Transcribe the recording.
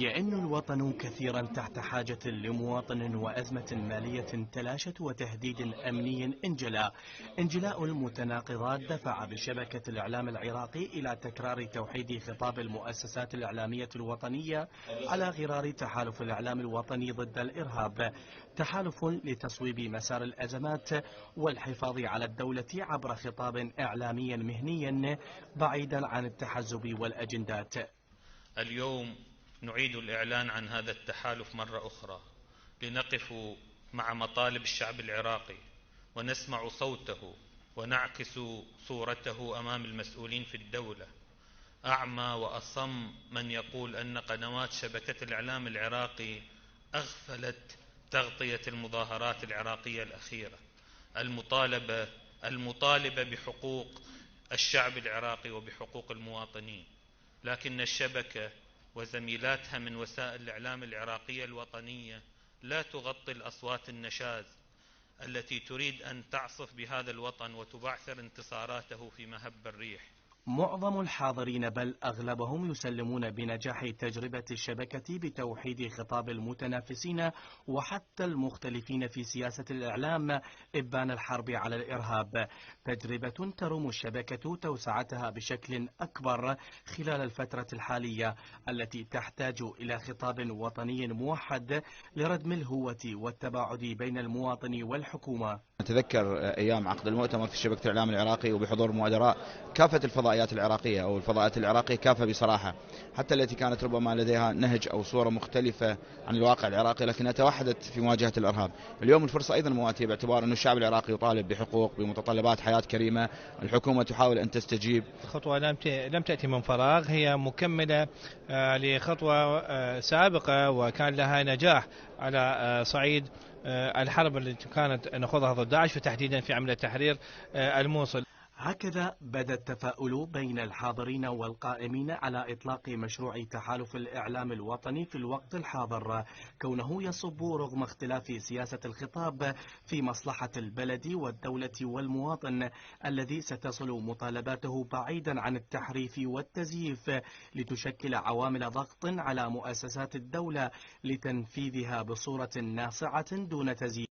يئن الوطن كثيرا تحت حاجة لمواطن وأزمة مالية تلاشت وتهديد أمني انجلاء المتناقضات دفع بشبكة الإعلام العراقي إلى تكرار توحيد خطاب المؤسسات الإعلامية الوطنية على غرار تحالف الإعلام الوطني ضد الإرهاب، تحالف لتصويب مسار الأزمات والحفاظ على الدولة عبر خطاب إعلامي مهني بعيدا عن التحزب والأجندات. اليوم نعيد الإعلان عن هذا التحالف مرة أخرى لنقف مع مطالب الشعب العراقي ونسمع صوته ونعكس صورته أمام المسؤولين في الدولة. أعمى وأصم من يقول أن قنوات شبكة الإعلام العراقي أغفلت تغطية المظاهرات العراقية الأخيرة المطالبة بحقوق الشعب العراقي وبحقوق المواطنين، لكن الشبكة وزميلاتها من وسائل الإعلام العراقية الوطنية لا تغطي الأصوات النشاز التي تريد أن تعصف بهذا الوطن وتبعثر انتصاراته في مهب الريح. معظم الحاضرين بل أغلبهم يسلمون بنجاح تجربة الشبكة بتوحيد خطاب المتنافسين وحتى المختلفين في سياسة الإعلام إبان الحرب على الإرهاب، تجربة تروم الشبكة توسعتها بشكل أكبر خلال الفترة الحالية التي تحتاج إلى خطاب وطني موحد لردم الهوة والتباعد بين المواطن والحكومة. نتذكر أيام عقد المؤتمر في شبكة الإعلام العراقي وبحضور مدراء كافة الفضائيات العراقية أو الفضاءات العراقية كافة بصراحة، حتى التي كانت ربما لديها نهج أو صورة مختلفة عن الواقع العراقي لكنها توحدت في مواجهة الإرهاب. اليوم الفرصة أيضا مواتية باعتبار أن الشعب العراقي يطالب بحقوق بمتطلبات حياة كريمة، الحكومة تحاول أن تستجيب. الخطوة لم تأتي من فراغ، هي مكملة لخطوة سابقة وكان لها نجاح على صعيد الحرب التي كانت نخوضها ضد داعش وتحديدا في عملية تحرير الموصل. هكذا بدا التفاؤل بين الحاضرين والقائمين على إطلاق مشروع تحالف الإعلام الوطني في الوقت الحاضر، كونه يصب رغم اختلاف سياسة الخطاب في مصلحة البلد والدولة والمواطن الذي ستصل مطالباته بعيدا عن التحريف والتزييف لتشكل عوامل ضغط على مؤسسات الدولة لتنفيذها بصورة ناصعة دون تزييف.